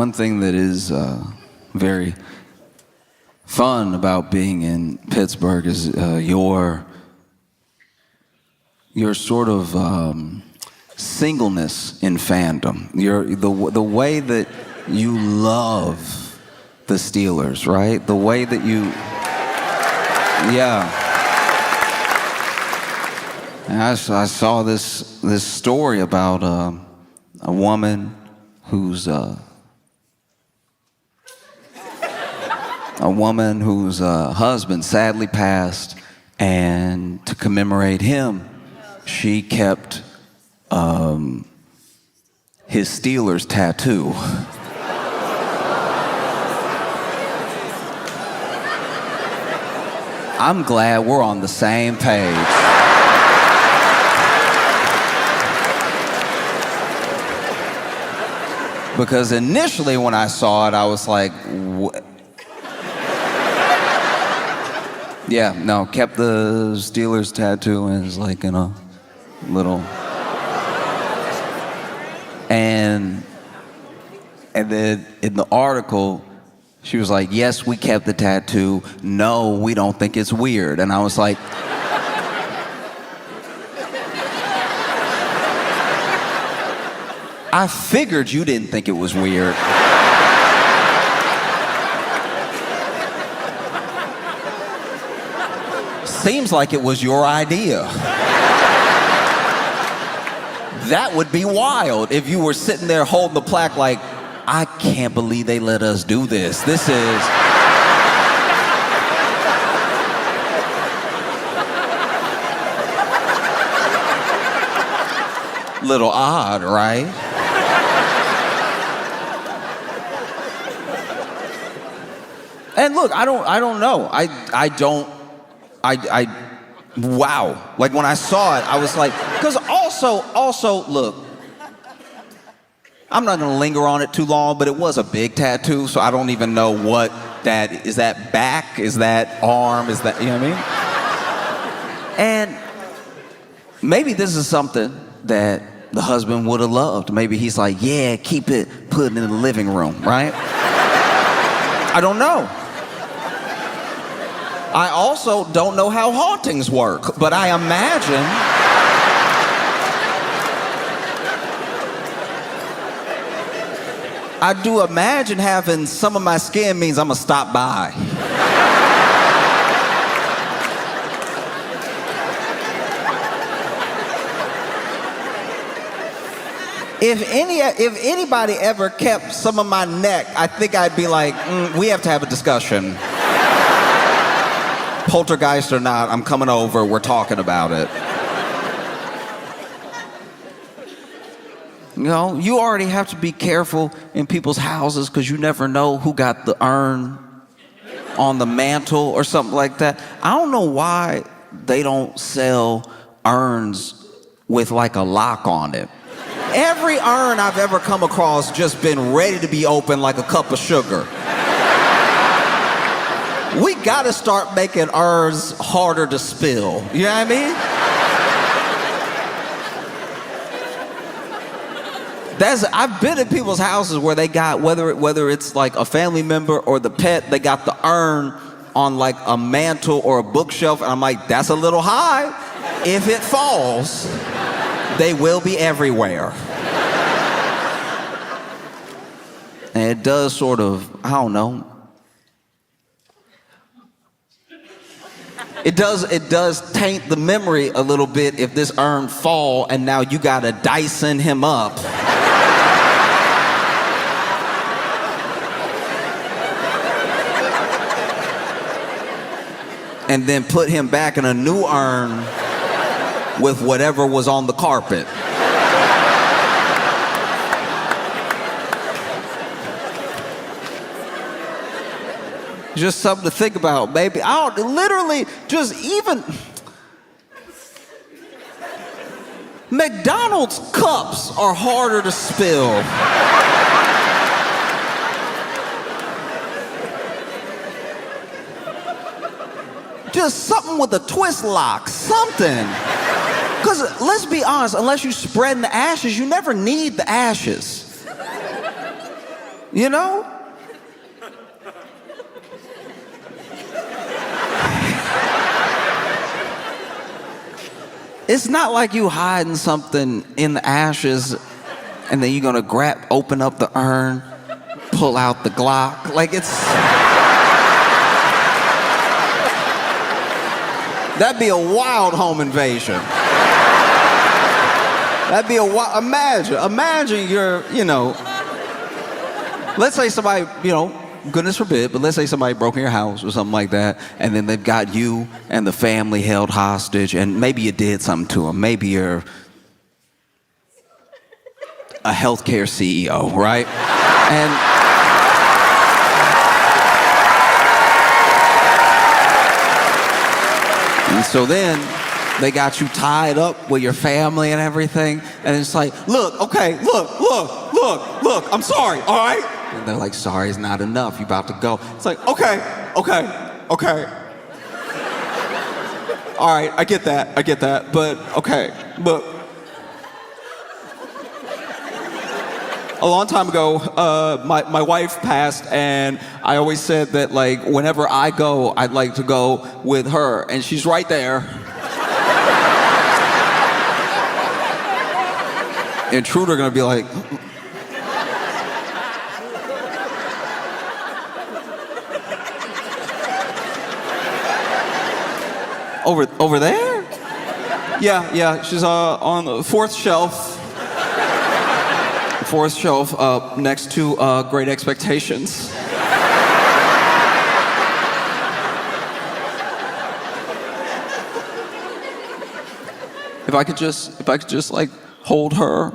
One thing that is very fun about being in Pittsburgh is your sort of singleness in fandom. The way that you love the Steelers, right? The way that you, yeah. And I saw this story about a woman whose husband sadly passed, and to commemorate him, she kept his Steelers tattoo. I'm glad we're on the same page. Because initially when I saw it, I was like, what? Yeah, no, kept the Steelers tattoo and it's like in a little. And then in the article, she was like, yes, we kept the tattoo. No, we don't think it's weird. And I was like, I figured you didn't think it was weird. Seems like it was your idea. That would be wild if you were sitting there holding the plaque like, I can't believe they let us do this. This is... little odd, right? And look, I don't know. Wow. Like when I saw it, I was like, because also, look, I'm not gonna linger on it too long, but it was a big tattoo, so I don't even know what that, is that back? Is that arm? Is that, you know what I mean? And maybe this is something that the husband would have loved. Maybe he's like, yeah, keep it, put it in the living room, right? I don't know. I also don't know how hauntings work, but I imagine I do imagine having some of my skin means I'm gonna stop by. If anybody ever kept some of my neck, I think I'd be like, we have to have a discussion. Poltergeist or not, I'm coming over, we're talking about it. You know, you already have to be careful in people's houses because you never know who got the urn on the mantle or something like that. I don't know why they don't sell urns with like a lock on it. Every urn I've ever come across just been ready to be opened like a cup of sugar. We gotta start making urns harder to spill. You know what I mean? I've been in people's houses where they got, whether it's like a family member or the pet, they got the urn on like a mantle or a bookshelf, and I'm like, that's a little high. If it falls, they will be everywhere. And it does sort of, I don't know. It does taint the memory a little bit if this urn fall and now you gotta Dyson him up. And then put him back in a new urn with whatever was on the carpet. Just something to think about, baby. Literally, just even McDonald's cups are harder to spill. Just something with a twist lock, something. Because let's be honest, unless you're spreading the ashes, you never need the ashes. You know? It's not like you hiding something in the ashes and then you're gonna open up the urn, pull out the Glock. Like that'd be a wild home invasion. That'd be imagine you're, let's say somebody, goodness forbid, but let's say somebody broke in your house or something like that, and then they've got you and the family held hostage, and maybe you did something to them. Maybe you're a healthcare CEO, right? And so then they got you tied up with your family and everything, and it's like, look, I'm sorry, all right? And they're like, sorry is not enough, you about to go. It's like, okay. All right, I get that, but okay, but a long time ago, my wife passed, and I always said that, like, whenever I go, I'd like to go with her, and she's right there. Intruder gonna be like, over there? Yeah, she's on the fourth shelf. Fourth shelf, next to Great Expectations. If I could just like hold her,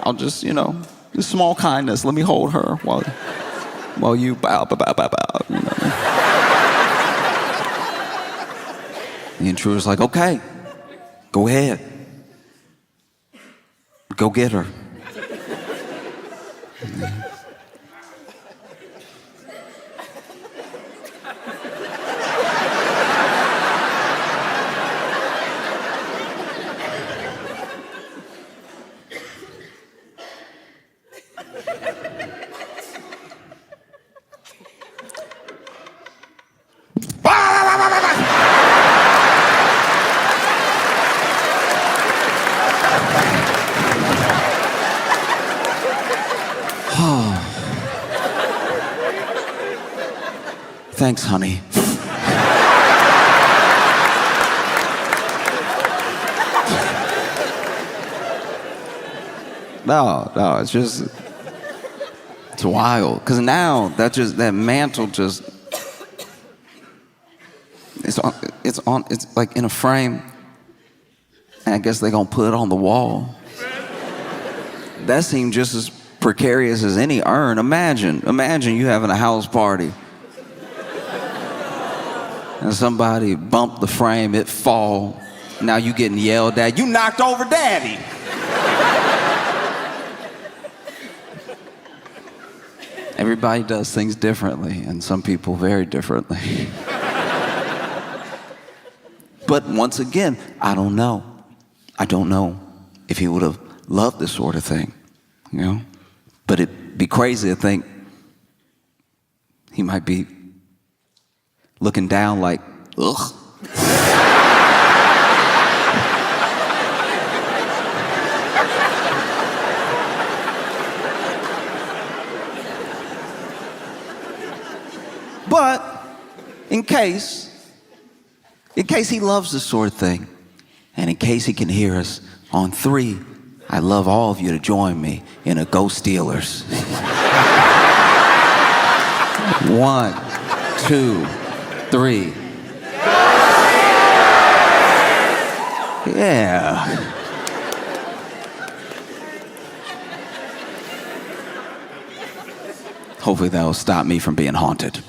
I'll just, just small kindness. Let me hold her while you bow. The intruder's like, okay, go ahead. Go get her. Thanks, honey. No, it's wild. Because now that mantle it's like in a frame. And I guess they're gonna put it on the wall. That seemed just as precarious as any urn. Imagine you having a house party. And somebody bumped the frame, it fall. Now you getting yelled at. You knocked over daddy. Everybody does things differently, and some people very differently. But once again, I don't know. I don't know if he would have loved this sort of thing, But it'd be crazy to think he might be looking down like, ugh. But in case he loves this sort of thing, and in case he can hear us on 3, I'd love all of you to join me in a Go Steelers. 1, 2, 3. Yeah. Hopefully that will stop me from being haunted.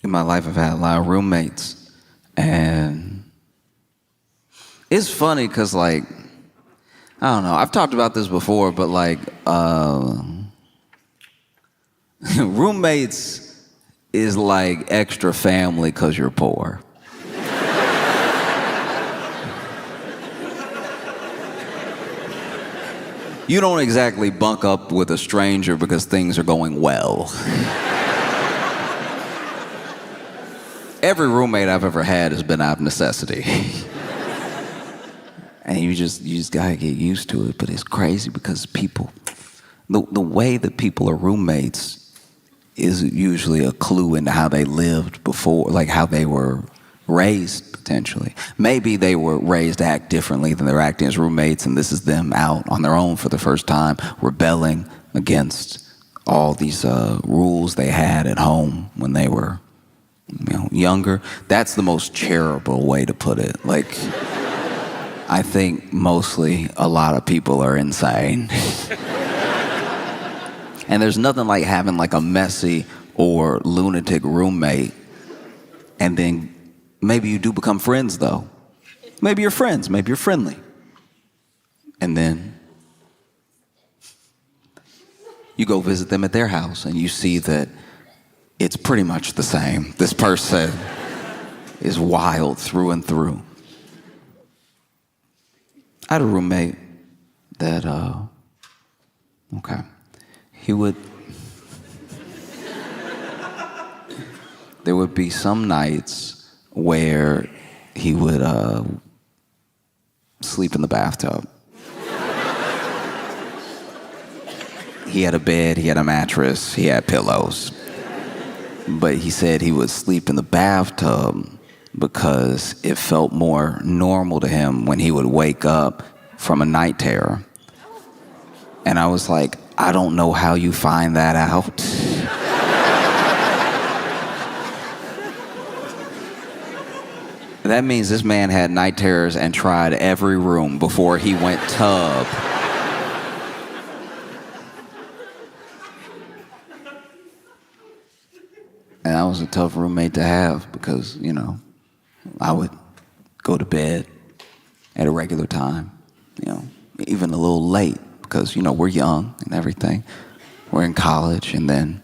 In my life, I've had a lot of roommates, and it's funny because, like, I don't know. I've talked about this before, but like, roommates is like extra family because you're poor. You don't exactly bunk up with a stranger because things are going well. Every roommate I've ever had has been out of necessity. And you just gotta get used to it. But it's crazy because people, the way that people are roommates is usually a clue into how they lived before, like how they were raised, potentially. Maybe they were raised to act differently than they're acting as roommates, and this is them out on their own for the first time, rebelling against all these rules they had at home when they were, younger. That's the most charitable way to put it. Like, I think mostly a lot of people are insane. And there's nothing like having like a messy or lunatic roommate, and then maybe you do become friends though. Maybe you're friends, maybe you're friendly. And then you go visit them at their house and you see that it's pretty much the same. This person is wild through and through. I had a roommate that, there would be some nights where he would sleep in the bathtub. He had a bed, he had a mattress, he had pillows. But he said he would sleep in the bathtub because it felt more normal to him when he would wake up from a night terror. And I was like, I don't know how you find that out. That means this man had night terrors and tried every room before he went tub. And that was a tough roommate to have because, I would go to bed at a regular time, even a little late because, we're young and everything. We're in college, and then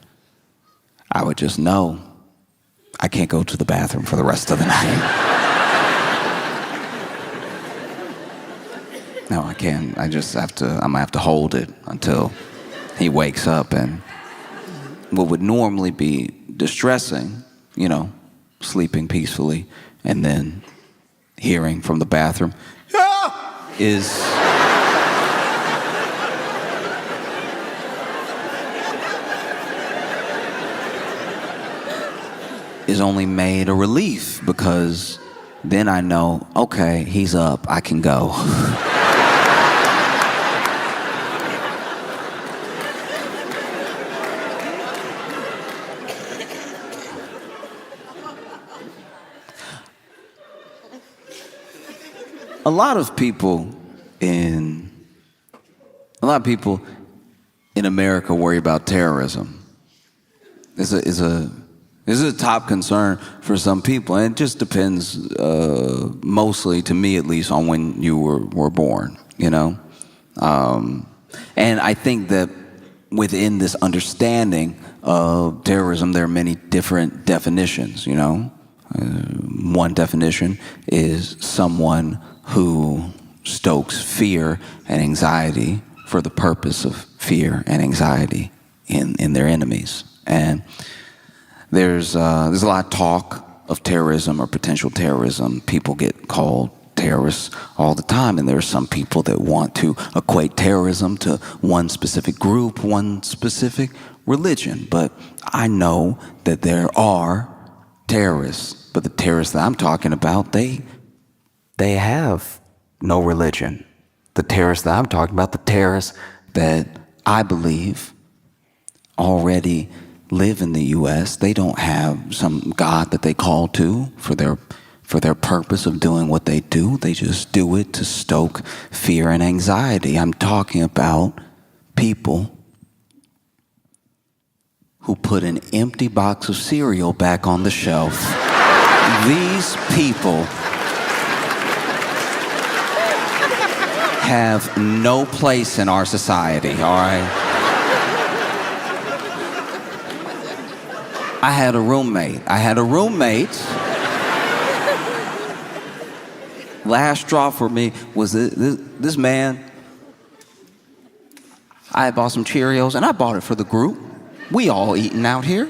I would just know I can't go to the bathroom for the rest of the night. No, I can't. I'm gonna have to hold it until he wakes up. And what would normally be distressing, sleeping peacefully, and then hearing from the bathroom, is only made a relief, because then I know, okay, he's up, I can go. A lot of people in America worry about terrorism. This is a top concern for some people, and it just depends, mostly, to me at least, on when you were born, And I think that within this understanding of terrorism, there are many different definitions, One definition is someone who stokes fear and anxiety for the purpose of fear and anxiety in their enemies. And there's a lot of talk of terrorism or potential terrorism. People get called terrorists all the time, and there are some people that want to equate terrorism to one specific group, one specific religion. But I know that there are terrorists, but the terrorists that I'm talking about, they have no religion. The terrorists that I'm talking about, the terrorists that I believe already live in the U.S., they don't have some God that they call to for their purpose of doing what they do. They just do it to stoke fear and anxiety. I'm talking about people who put an empty box of cereal back on the shelf. These people have no place in our society, all right? I had a roommate. Last straw for me was this man. I bought some Cheerios, and I bought it for the group. We all eating out here.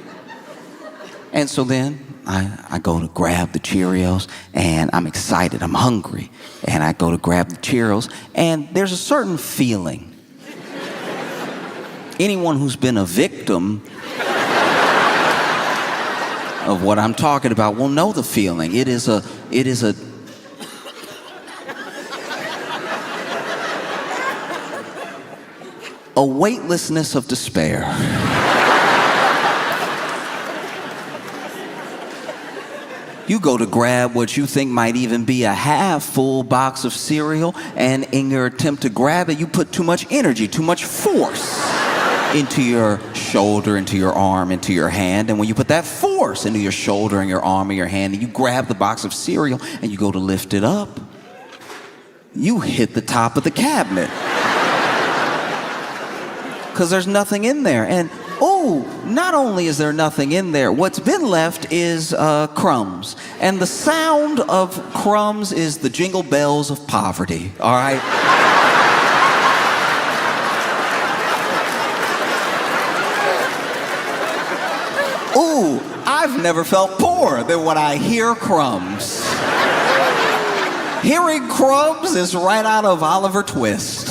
And so then I go to grab the Cheerios, and I'm excited, I'm hungry. And I go to grab the Cheerios, and there's a certain feeling. Anyone who's been a victim of what I'm talking about will know the feeling. It is a weightlessness of despair. You go to grab what you think might even be a half-full box of cereal, and in your attempt to grab it, you put too much energy, too much force into your shoulder, into your arm, into your hand. And when you put that force into your shoulder and your arm and your hand, and you grab the box of cereal and you go to lift it up, you hit the top of the cabinet. Because there's nothing in there. And not only is there nothing in there, what's been left is crumbs. And the sound of crumbs is the jingle bells of poverty, all right? I've never felt poorer than when I hear crumbs. Hearing crumbs is right out of Oliver Twist.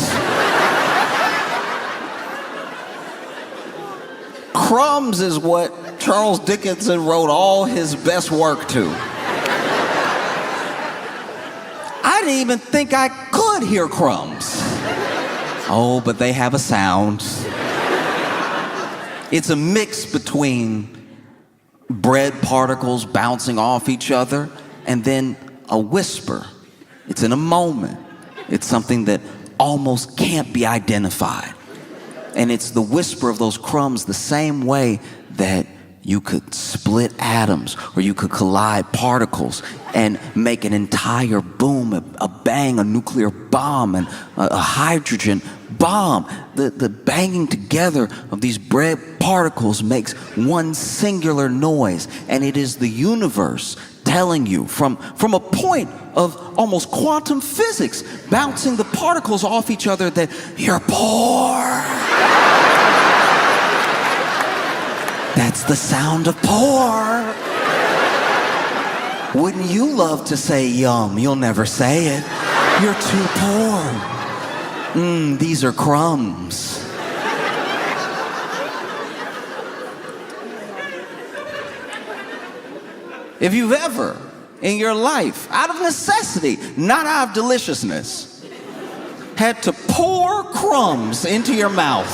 Crumbs is what Charles Dickens wrote all his best work to. I didn't even think I could hear crumbs. Oh, but they have a sound. It's a mix between bread particles bouncing off each other and then a whisper. It's in a moment. It's something that almost can't be identified. And it's the whisper of those crumbs, the same way that you could split atoms or you could collide particles and make an entire boom, a bang, a nuclear bomb, and a hydrogen bomb. The banging together of these bread particles makes one singular noise, and it is the universe telling you from a point of almost quantum physics, bouncing the particles off each other, that you're poor. That's the sound of poor. Wouldn't you love to say yum? You'll never say it. You're too poor. These are crumbs. If you've ever, in your life, out of necessity, not out of deliciousness, had to pour crumbs into your mouth,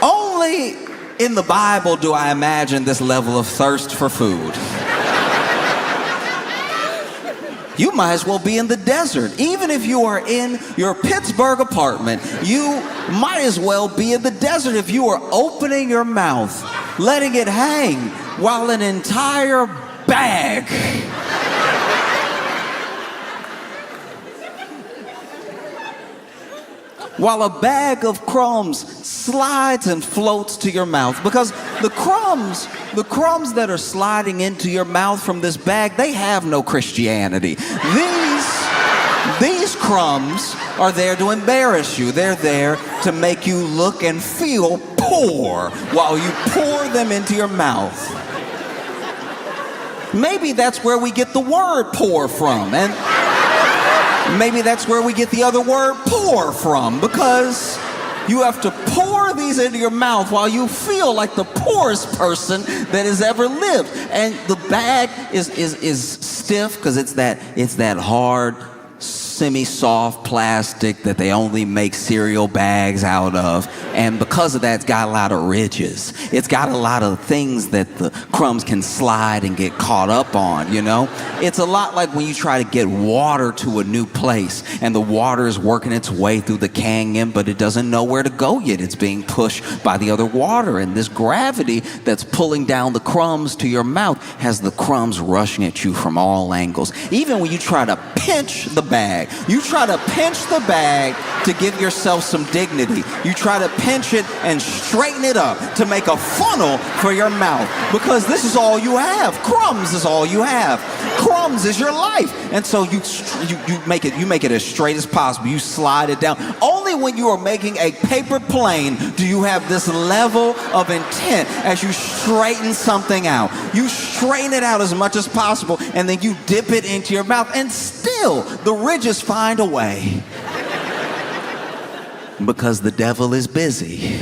only in the Bible do I imagine this level of thirst for food. You might as well be in the desert. Even if you are in your Pittsburgh apartment, you might as well be in the desert if you are opening your mouth, letting it hang, while an entire bag of crumbs slides and floats to your mouth. Because the crumbs that are sliding into your mouth from this bag, they have no Christianity. These crumbs are there to embarrass you. They're there to make you look and feel poor while you pour them into your mouth. Maybe that's where we get the word poor from, and maybe that's where we get the other word poor from, because you have to pour these into your mouth while you feel like the poorest person that has ever lived. And the bag is stiff because it's that hard, semi-soft plastic that they only make cereal bags out of. And because of that, it's got a lot of ridges. It's got a lot of things that the crumbs can slide and get caught up on, you know? It's a lot like when you try to get water to a new place and the water is working its way through the canyon, but it doesn't know where to go yet. It's being pushed by the other water. And this gravity that's pulling down the crumbs to your mouth has the crumbs rushing at you from all angles. Even when you try to pinch the bag, you try to pinch the bag to give yourself some dignity. You try to pinch it and straighten it up to make a funnel for your mouth, because this is all you have. Crumbs is all you have. Crumbs is your life. And so you make it as straight as possible. You slide it down. Only when you are making a paper plane do you have this level of intent as you straighten something out. You straighten it out as much as possible, and then you dip it into your mouth, and still the ridges find a way. Because the devil is busy.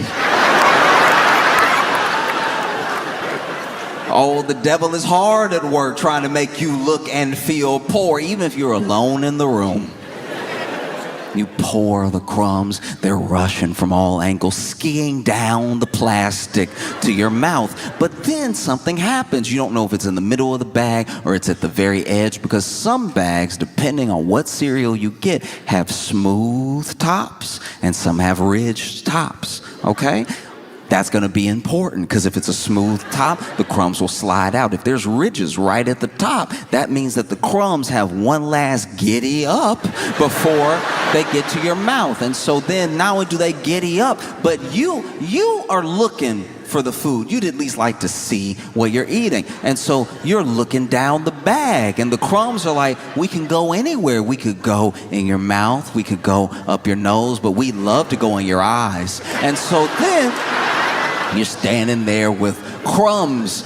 Oh, the devil is hard at work trying to make you look and feel poor, even if you're alone in the room. You pour the crumbs, they're rushing from all angles, skiing down the plastic to your mouth. But then something happens. You don't know if it's in the middle of the bag or it's at the very edge, because some bags, depending on what cereal you get, have smooth tops and some have ridged tops, okay? That's going to be important, because if it's a smooth top, the crumbs will slide out. If there's ridges right at the top, that means that the crumbs have one last giddy up before they get to your mouth. And so then not only do they giddy up, but you are looking for the food. You'd at least like to see what you're eating. And so you're looking down the bag, and the crumbs are like, we can go anywhere. We could go in your mouth, we could go up your nose, but we love to go in your eyes. And so then you're standing there with crumbs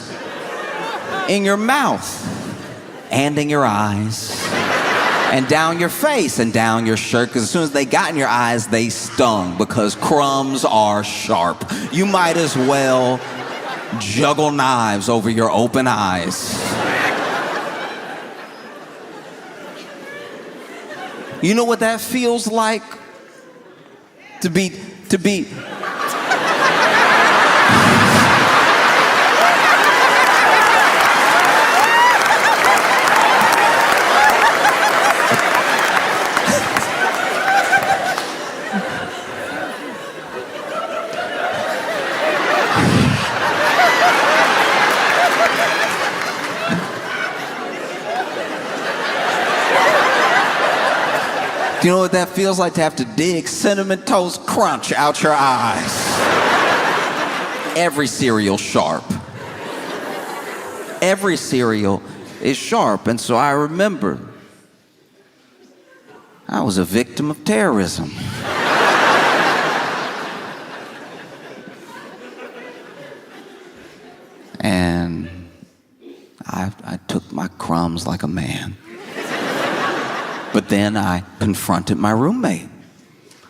in your mouth and in your eyes and down your face and down your shirt, because as soon as they got in your eyes, they stung, because crumbs are sharp. You might as well juggle knives over your open eyes. You know what that feels like? To be Do you know what that feels like, to have to dig Cinnamon Toast Crunch out your eyes? Every cereal sharp. Every cereal is sharp. And so I remember I was a victim of terrorism. And I took my crumbs like a man. But then I confronted my roommate.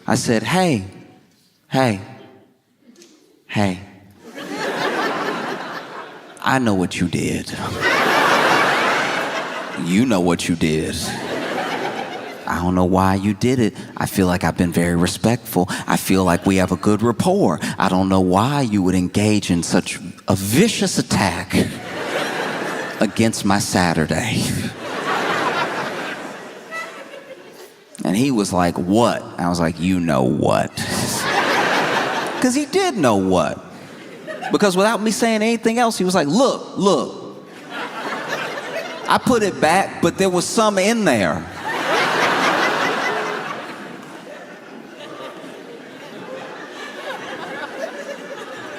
I said, hey. I know what you did. You know what you did. I don't know why you did it. I feel like I've been very respectful. I feel like we have a good rapport. I don't know why you would engage in such a vicious attack against my Saturday. And he was like, what? I was like, you know what? Because he did know what. Because without me saying anything else, he was like, look. I put it back, but there was some in there.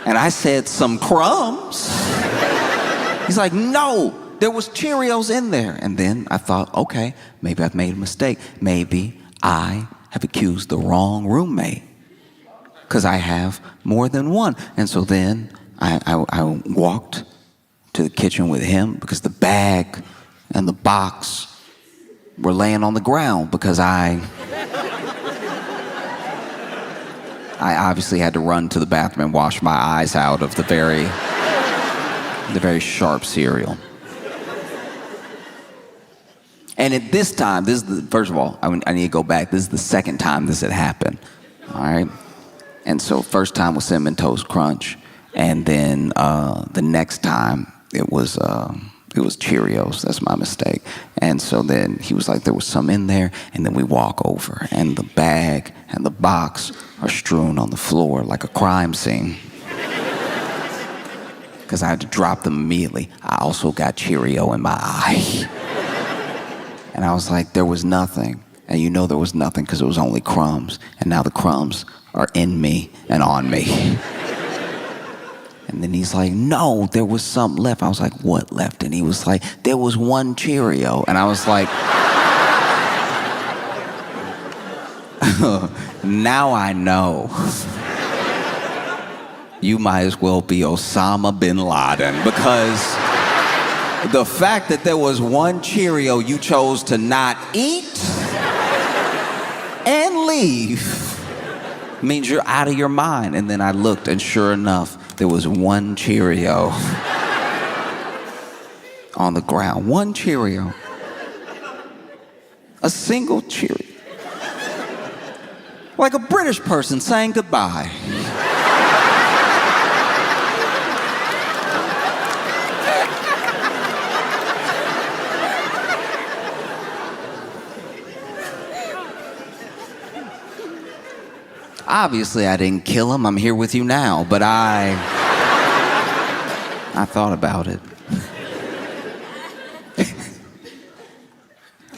And I said, some crumbs? He's like, no. There was Cheerios in there. And then I thought, okay, maybe I've made a mistake. Maybe I have accused the wrong roommate, because I have more than one. And so then I walked to the kitchen with him, because the bag and the box were laying on the ground, because I obviously had to run to the bathroom and wash my eyes out of the very sharp cereal. And at this time, first of all, I need to go back. This is the second time this had happened, all right? And so first time was Cinnamon Toast Crunch, and then the next time it was Cheerios. That's my mistake. And so then he was like, there was some in there, and then we walk over, and the bag and the box are strewn on the floor like a crime scene. Because I had to drop them immediately. I also got Cheerio in my eye. And I was like, there was nothing. And you know there was nothing because it was only crumbs. And now the crumbs are in me and on me. And then he's like, no, there was something left. I was like, what left? And he was like, there was one Cheerio. And I was like, now I know. You might as well be Osama bin Laden, because the fact that there was one Cheerio you chose to not eat and leave means you're out of your mind. And then I looked, and sure enough, there was one Cheerio on the ground. One Cheerio. A single Cheerio. Like a British person saying goodbye. Obviously, I didn't kill him. I'm here with you now, but I thought about it.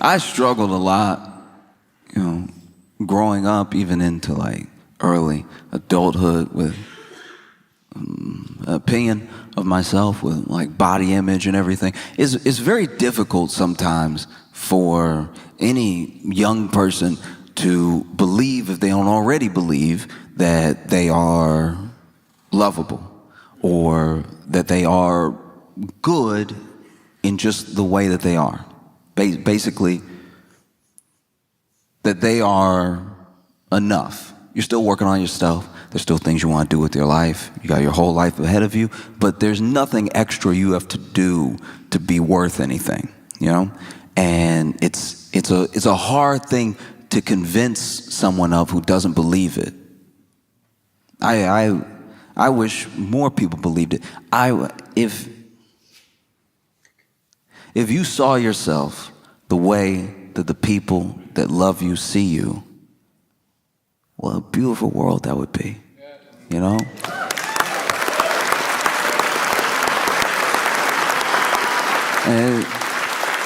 I struggled a lot, growing up, even into like early adulthood, with opinion of myself, with like body image and everything. It's very difficult sometimes for any young person to believe, if they don't already believe, that they are lovable or that they are good in just the way that they are. Basically, that they are enough. You're still working on yourself. There's still things you want to do with your life. You got your whole life ahead of you, but there's nothing extra you have to do to be worth anything, And it's a hard thing to convince someone of who doesn't believe it. I wish more people believed it. If you saw yourself the way that the people that love you see you, what a beautiful world that would be, And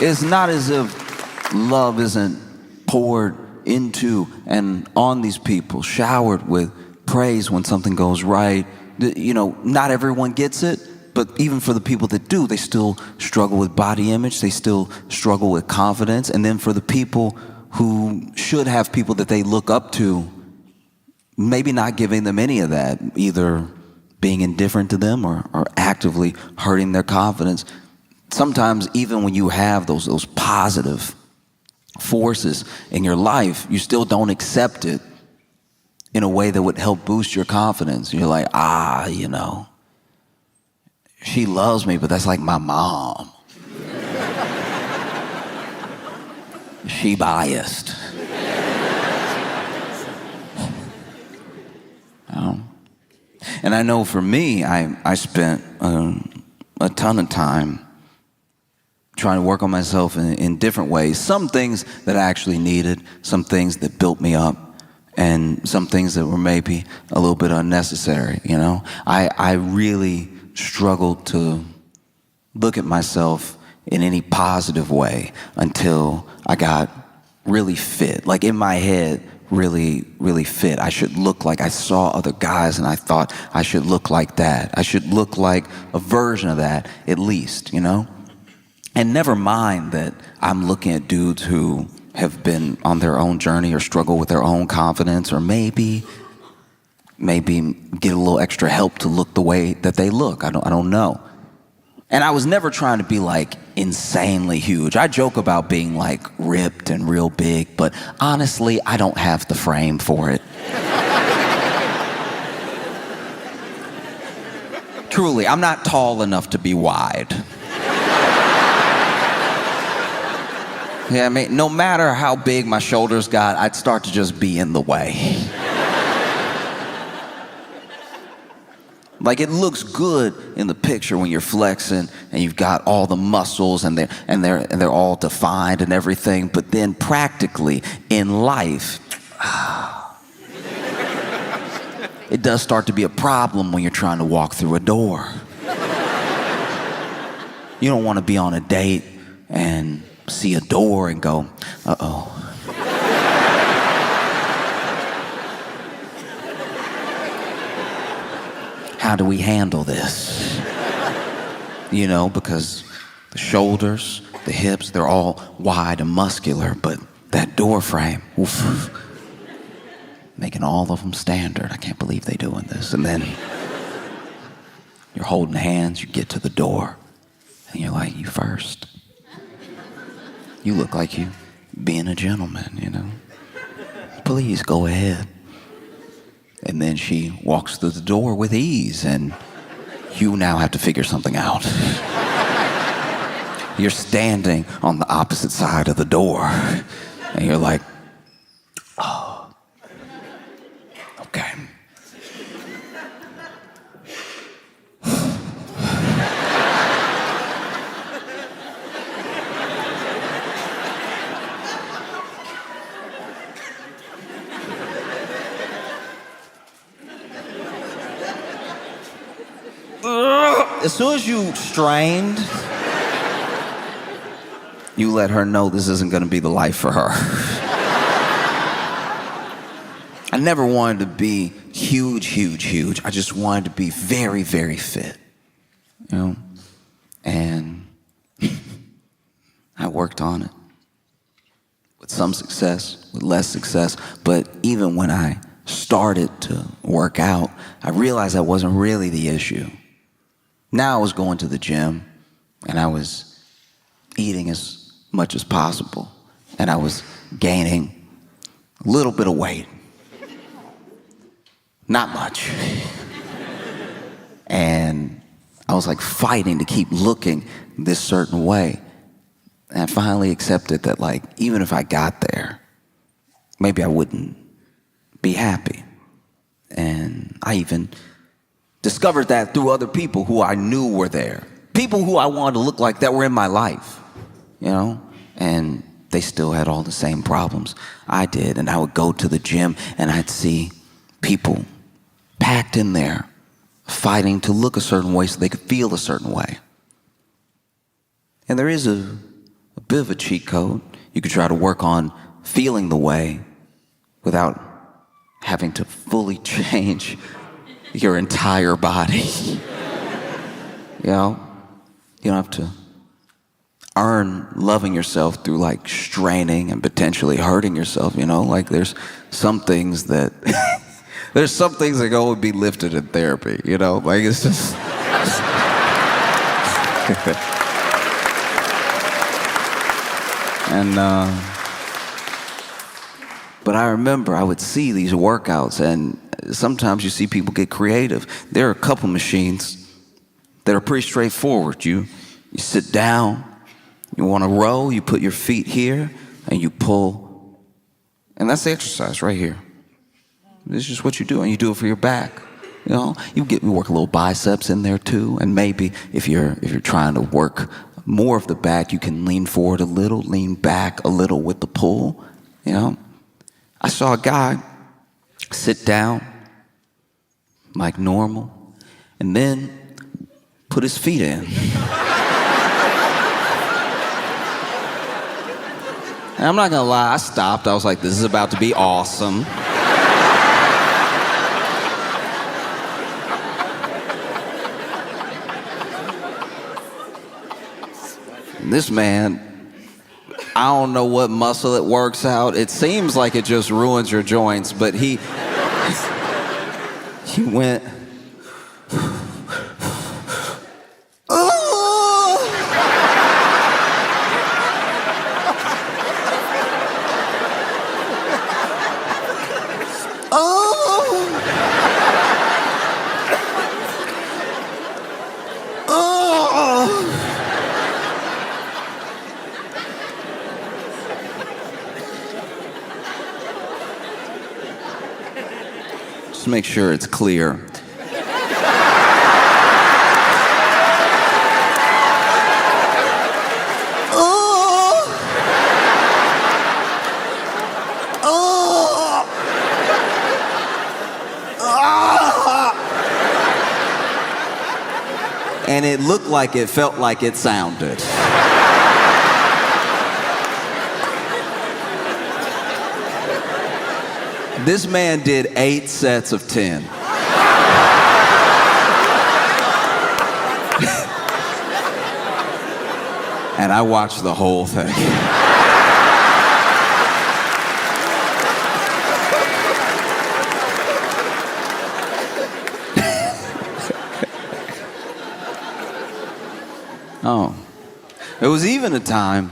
it's not as if love isn't poured into and on these people, showered with praise when something goes right. Not everyone gets it, but even for the people that do, they still struggle with body image, they still struggle with confidence. And then for the people who should have people that they look up to, maybe not giving them any of that, either being indifferent to them or actively hurting their confidence. Sometimes even when you have those positive forces in your life, you still don't accept it in a way that would help boost your confidence. You're like, she loves me, but that's like my mom. She biased. And I know for me, I spent a ton of time trying to work on myself in different ways. Some things that I actually needed, some things that built me up, and some things that were maybe a little bit unnecessary, I really struggled to look at myself in any positive way until I got really fit. Like in my head, really, really fit. I should look like I saw other guys and I thought I should look like that. I should look like a version of that, at least, And never mind that I'm looking at dudes who have been on their own journey or struggle with their own confidence, or maybe get a little extra help to look the way that they look. I don't know. And I was never trying to be like insanely huge. I joke about being like ripped and real big, but honestly, I don't have the frame for it. Truly, I'm not tall enough to be wide. Yeah, no matter how big my shoulders got, I'd start to just be in the way. Like it looks good in the picture when you're flexing and you've got all the muscles and they're all defined and everything, but then practically in life, it does start to be a problem when you're trying to walk through a door. You don't want to be on a date and see a door and go, uh-oh. How do we handle this? You know, because the shoulders, the hips, they're all wide and muscular, but that door frame, oof, making all of them standard. I can't believe they're doing this. And then you're holding hands, you get to the door, and you're like, you first. You look like you being a gentleman, you know. Please go ahead. And then she walks through the door with ease, and you now have to figure something out. You're standing on the opposite side of the door, and you're like, oh, okay. As soon as you strained, you let her know this isn't going to be the life for her. I never wanted to be huge. I just wanted to be very, very fit, you know? And I worked on it with some success, with less success. But even when I started to work out, I realized that wasn't really the issue. Now I was going to the gym, and I was eating as much as possible, and I was gaining a little bit of weight. Not much. And I was like fighting to keep looking this certain way. And I finally accepted that, like, even if I got there, maybe I wouldn't be happy. And I even discovered that through other people who I knew were there. People who I wanted to look like that were in my life, you know? And they still had all the same problems I did. And I would go to the gym and I'd see people packed in there fighting to look a certain way so they could feel a certain way. And there is a bit of a cheat code. You could try to work on feeling the way without having to fully change your entire body. You know, you don't have to earn loving yourself through like straining and potentially hurting yourself, you know? Like there's some things that there's some things that go and be lifted in therapy, you know? Like it's just and but I remember I would see these workouts, and sometimes you see people get creative. There are a couple machines that are pretty straightforward. You sit down, you want to row, you put your feet here, and you pull. And that's the exercise right here. This is just what you do, and you do it for your back. You know, you work a little biceps in there too, and maybe if you're trying to work more of the back, you can lean forward a little, lean back a little with the pull, you know. I saw a guy sit down like normal and then put his feet in. And I'm not gonna lie, I stopped. I was like, this is about to be awesome. This man, I don't know what muscle it works out. It seems like it just ruins your joints, but he went, Just make sure it's clear. and it looked like it felt like it sounded. This man did 8 sets of 10. And I watched the whole thing. Oh. There was even a time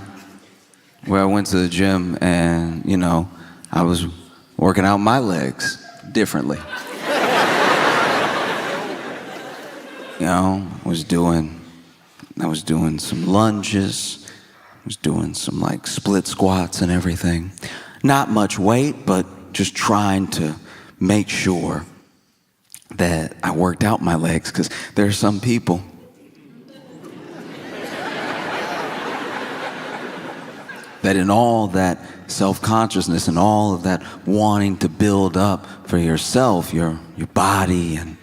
where I went to the gym and, you know, I was working out my legs differently. You know, I was doing some lunges, I was doing some like split squats and everything. Not much weight, but just trying to make sure that I worked out my legs, because there are some people that in all that self-consciousness and all of that wanting to build up for yourself, your body and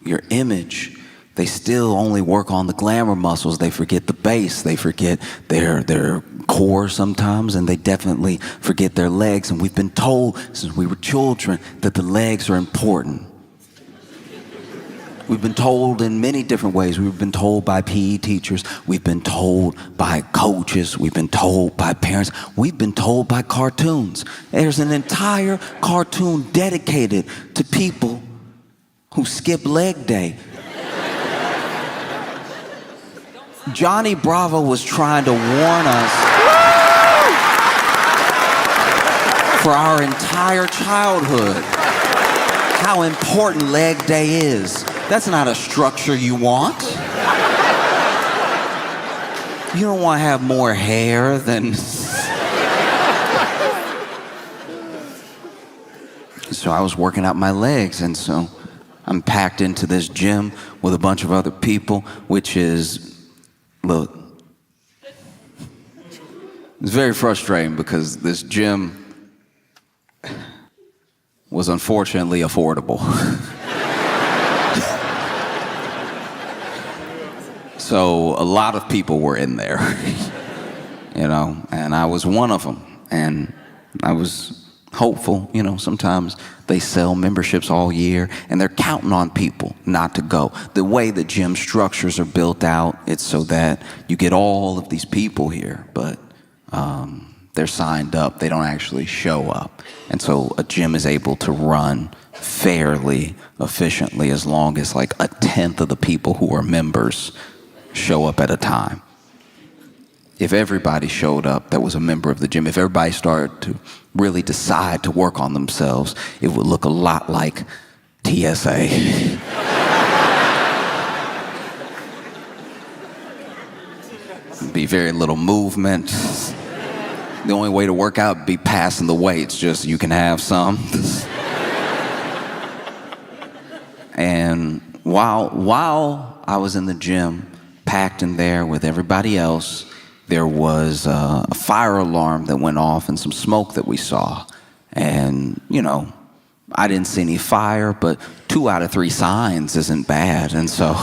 your image, they still only work on the glamour muscles. They forget the base. They forget their core sometimes, and they definitely forget their legs. And we've been told since we were children that the legs are important. We've been told in many different ways. We've been told by PE teachers. We've been told by coaches. We've been told by parents. We've been told by cartoons. There's an entire cartoon dedicated to people who skip leg day. Johnny Bravo was trying to warn us for our entire childhood how important leg day is. That's not a structure you want. You don't want to have more hair than... So I was working out my legs, and so I'm packed into this gym with a bunch of other people, which is, look, it's very frustrating because this gym was unfortunately affordable. So a lot of people were in there, you know, and I was one of them. And I was hopeful, you know, sometimes they sell memberships all year and they're counting on people not to go. The way the gym structures are built out, it's so that you get all of these people here, but they're signed up, they don't actually show up. And so a gym is able to run fairly efficiently as long as like 1/10 of the people who are members show up at a time. If everybody showed up that was a member of the gym, if everybody started to really decide to work on themselves, it would look a lot like TSA. Be very little movement. The only way to work out would be passing the weights, just you can have some. And while I was in the gym, packed in there with everybody else, there was a fire alarm that went off and some smoke that we saw. And, you know, I didn't see any fire, but 2 out of 3 signs isn't bad. And so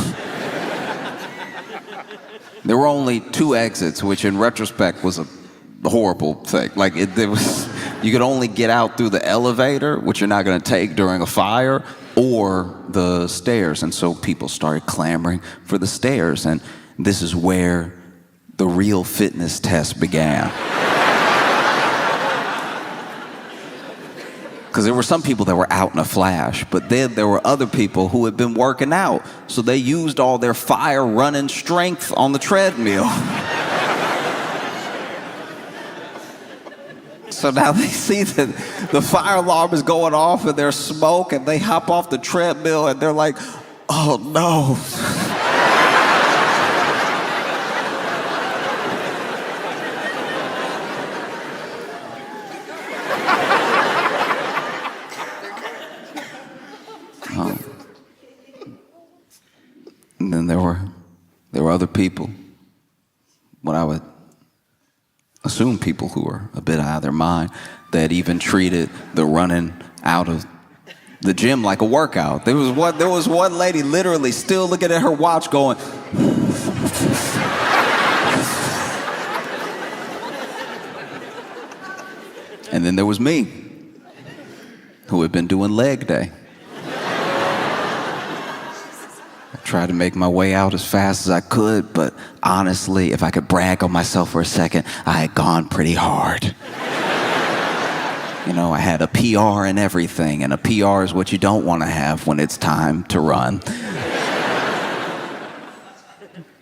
there were only 2 exits, which in retrospect was a horrible thing. Like you could only get out through the elevator, which you're not going to take during a fire, or the stairs. And so people started clamoring for the stairs. And this is where the real fitness test began. Because there were some people that were out in a flash, but then there were other people who had been working out. So they used all their fire running strength on the treadmill. So now they see that the fire alarm is going off and there's smoke, and they hop off the treadmill and they're like, oh no. And then there were other people, what I would assume people who were a bit out of their mind, that even treated the running out of the gym like a workout. There was one lady literally still looking at her watch going, And then there was me, who had been doing leg day. I tried to make my way out as fast as I could, but honestly, if I could brag on myself for a second, I had gone pretty hard. You know, I had a PR and everything, and a PR is what you don't want to have when it's time to run.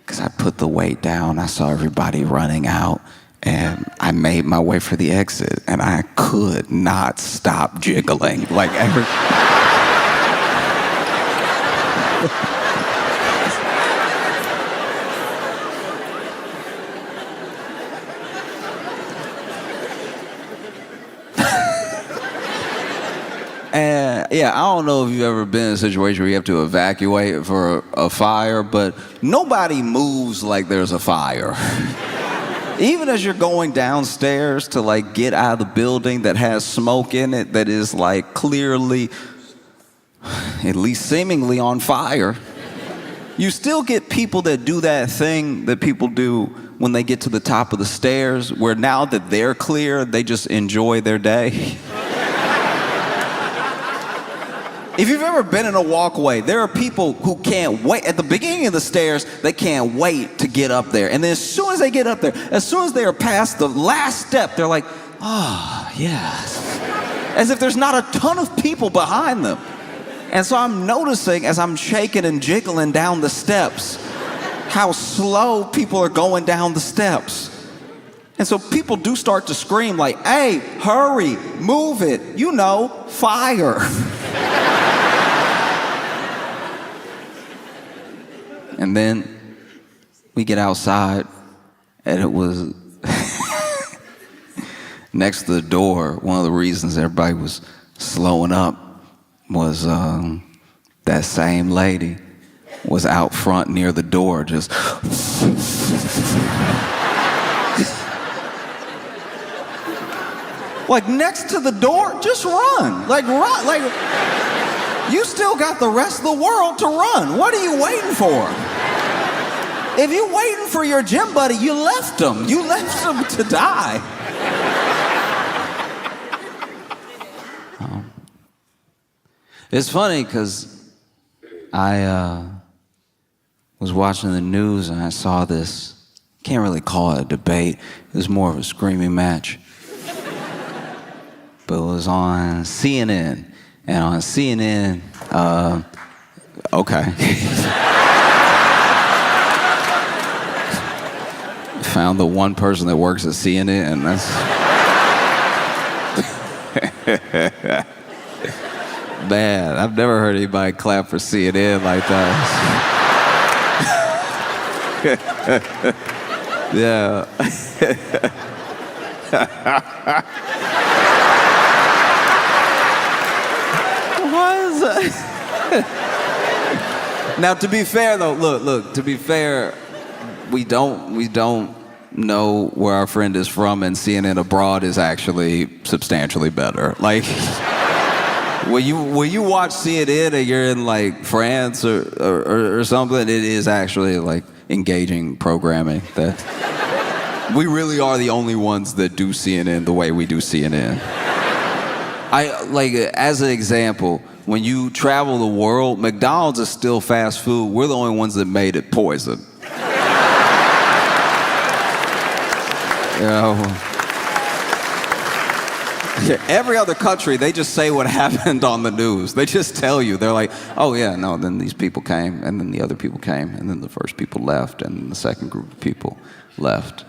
Because I put the weight down, I saw everybody running out, and I made my way for the exit, and I could not stop jiggling. Like every... And yeah, I don't know if you've ever been in a situation where you have to evacuate for a fire, but nobody moves like there's a fire. Even as you're going downstairs to like get out of the building that has smoke in it that is like clearly, at least seemingly on fire, you still get people that do that thing that people do when they get to the top of the stairs, where now that they're clear, they just enjoy their day. If you've ever been in a walkway, there are people who can't wait. At the beginning of the stairs, they can't wait to get up there. And then as soon as they get up there, as soon as they are past the last step, they're like, oh, yes. As if there's not a ton of people behind them. And so I'm noticing as I'm shaking and jiggling down the steps, how slow people are going down the steps. And so people do start to scream like, hey, hurry, move it, you know, fire. And then we get outside, and it was next to the door. One of the reasons everybody was slowing up was that same lady was out front near the door, just like next to the door, just run, like you still got the rest of the world to run. What are you waiting for? If you're waiting for your gym buddy, you left him. You left him to die. It's funny because I was watching the news and I saw this, can't really call it a debate, it was more of a screaming match. But it was on CNN. And on CNN, okay. Found the one person that works at CNN, and that's... Man, I've never heard anybody clap for CNN like that. Yeah. Now, to be fair, though, look. To be fair, we don't know where our friend is from, and CNN abroad is actually substantially better. Like, when you watch CNN and you're in like France or something, it is actually like engaging programming. That we really are the only ones that do CNN the way we do CNN. Like, as an example, when you travel the world, McDonald's is still fast food. We're the only ones that made it poison. You know, every other country, they just say what happened on the news. They just tell you. They're like, oh yeah, no, then these people came, and then the other people came, and then the first people left, and the second group of people left.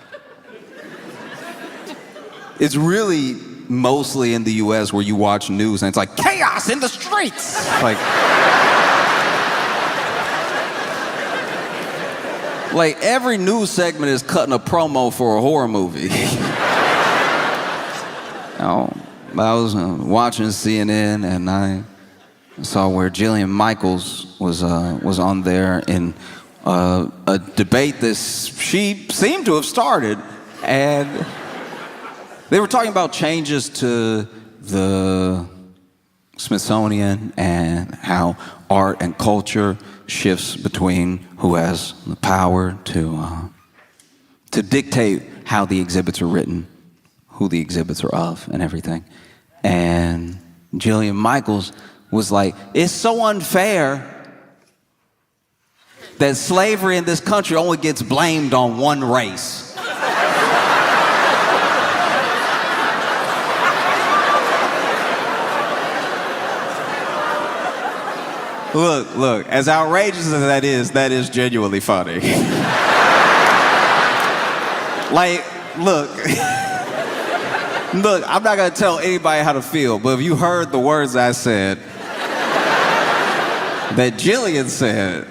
It's really mostly in the US where you watch news and it's like chaos in the streets. Like every news segment is cutting a promo for a horror movie. I was watching CNN and I saw where Jillian Michaels was on there in a debate that she seemed to have started, and they were talking about changes to the Smithsonian and how art and culture shifts between who has the power to dictate how the exhibits are written, who the exhibits are of, and everything. And Jillian Michaels was like, it's so unfair that slavery in this country only gets blamed on one race. Look, as outrageous as that is genuinely funny. Like, look, I'm not gonna tell anybody how to feel, but if you heard the words I said, that Jillian said,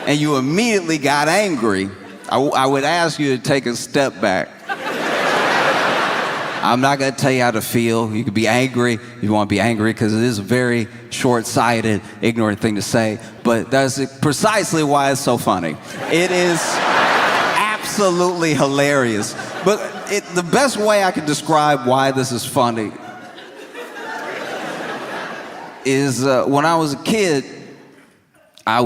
and you immediately got angry, I would ask you to take a step back. I'm not gonna tell you how to feel. You could be angry if you want to be angry, because it is a very short-sighted, ignorant thing to say, but that's precisely why it's so funny. It is absolutely hilarious. But the best way I can describe why this is funny is when I was a kid, I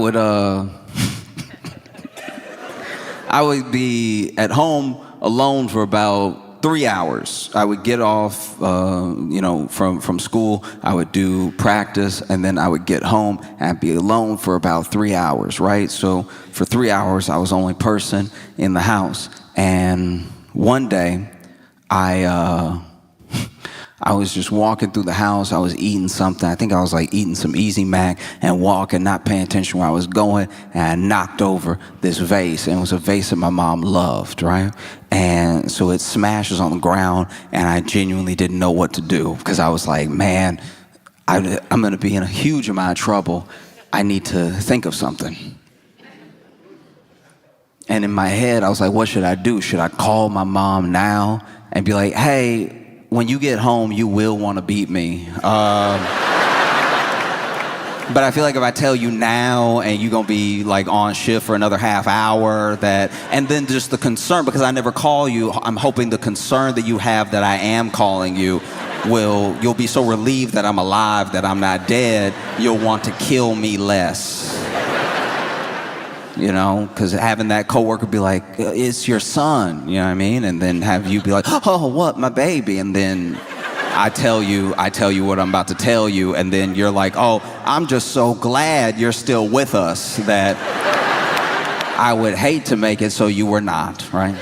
would be at home alone for about 3 hours. I would get off, from school. I would do practice, and then I would get home and be alone for about 3 hours, right? So for 3 hours, I was the only person in the house. And one day, I was just walking through the house. I was eating something. I think I was like eating some Easy Mac and walking, not paying attention where I was going. And I knocked over this vase. And it was a vase that my mom loved, right? And so it smashes on the ground. And I genuinely didn't know what to do, because I was like, man, I'm going to be in a huge amount of trouble. I need to think of something. And in my head, I was like, what should I do? Should I call my mom now and be like, hey, when you get home, you will want to beat me. But I feel like if I tell you now and you're going to be like on shift for another half hour, and then just the concern, because I never call you, I'm hoping the concern that you have that I am calling you you'll be so relieved that I'm alive, that I'm not dead, you'll want to kill me less. You know, because having that coworker be like, it's your son, you know what I mean? And then have you be like, oh, what, my baby? And then I tell you what I'm about to tell you, and then you're like, oh, I'm just so glad you're still with us that I would hate to make it so you were not, right?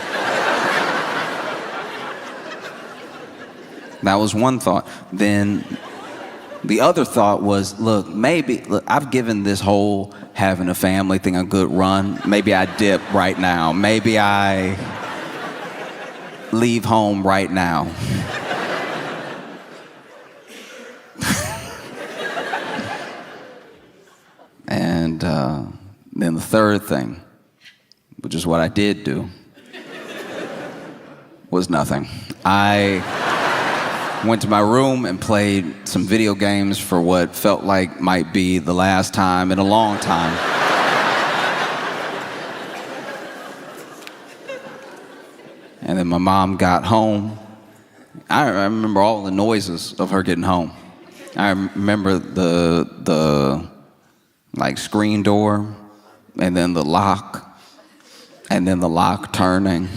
That was one thought. Then the other thought was, look, I've given this whole having a family thing a good run. Maybe I dip right now. Maybe I leave home right now. And then the third thing, which is what I did do, was nothing. I went to my room and played some video games for what felt like might be the last time in a long time. And then my mom got home. I remember all the noises of her getting home. I remember the like screen door, and then the lock, and then the lock turning,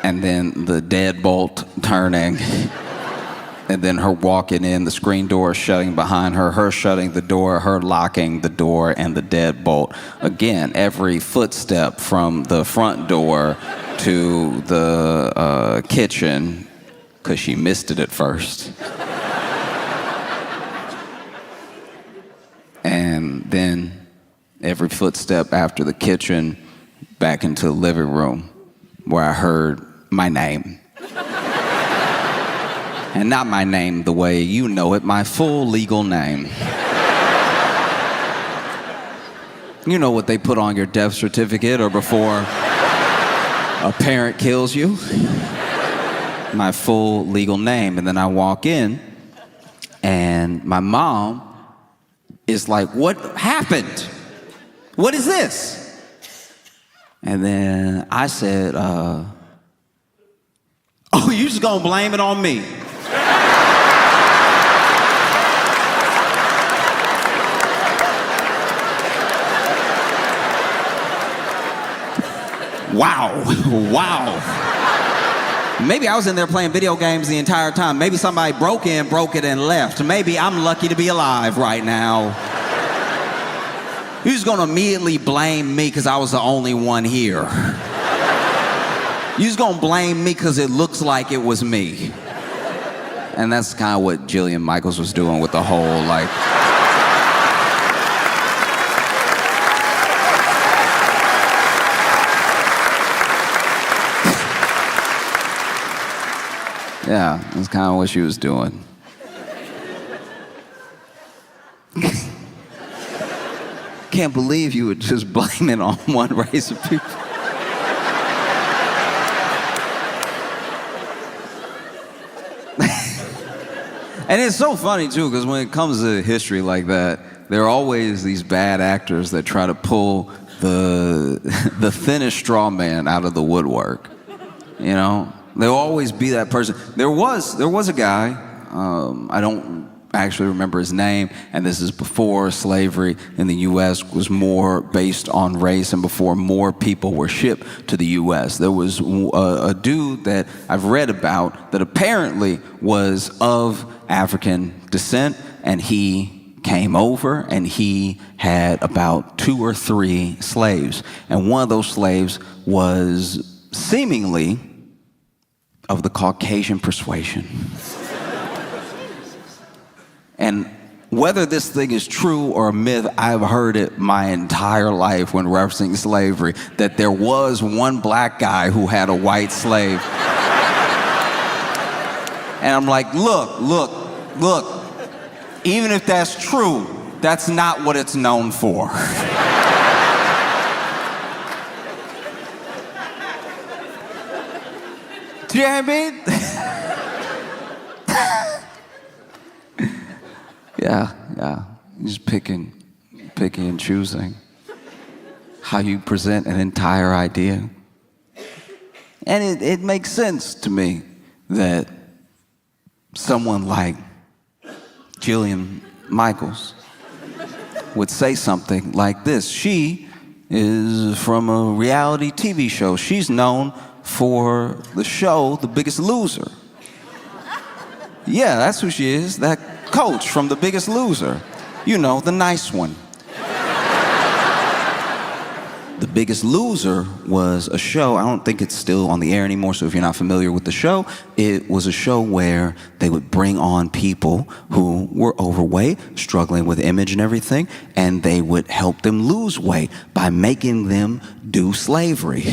and then the deadbolt turning, and then her walking in, the screen door shutting behind her, her shutting the door, her locking the door, and the deadbolt. Again, every footstep from the front door to the kitchen, because she missed it at first. And then every footstep after the kitchen back into the living room, where I heard my name. And not my name the way you know it, my full legal name. You know what they put on your death certificate or before a parent kills you? My full legal name. And then I walk in, and my mom is like, what happened? What is this? And then I said, oh, you just gonna blame it on me? wow, wow. Maybe I was in there playing video games the entire time. Maybe somebody broke it, and left. Maybe I'm lucky to be alive right now. You're just gonna immediately blame me because I was the only one here. You're just gonna blame me because it looks like it was me. And that's kind of what Jillian Michaels was doing with the whole, like... Yeah, that's kind of what she was doing. Can't believe you would just blame it on one race of people. And it's so funny, too, because when it comes to history like that, there are always these bad actors that try to pull the thinnest straw man out of the woodwork, you know? There'll always be that person. There was a guy, I don't actually remember his name, and this is before slavery in the U.S. was more based on race and before more people were shipped to the U.S. There was a dude that I've read about that apparently was of African descent, and he came over and he had about 2 or 3 slaves. And one of those slaves was seemingly of the Caucasian persuasion. And whether this thing is true or a myth, I've heard it my entire life when referencing slavery, that there was one black guy who had a white slave. And I'm like, look, even if that's true, that's not what it's known for. Do you know what I mean? Yeah. You're just picking and choosing how you present an entire idea. And it makes sense to me that someone like Jillian Michaels would say something like this. She is from a reality TV show. She's known for the show The Biggest Loser. Yeah, that's who she is, that coach from The Biggest Loser. You know, the nice one. The Biggest Loser was a show, I don't think it's still on the air anymore, so if you're not familiar with the show, it was a show where they would bring on people who were overweight, struggling with image and everything, and they would help them lose weight by making them do slavery.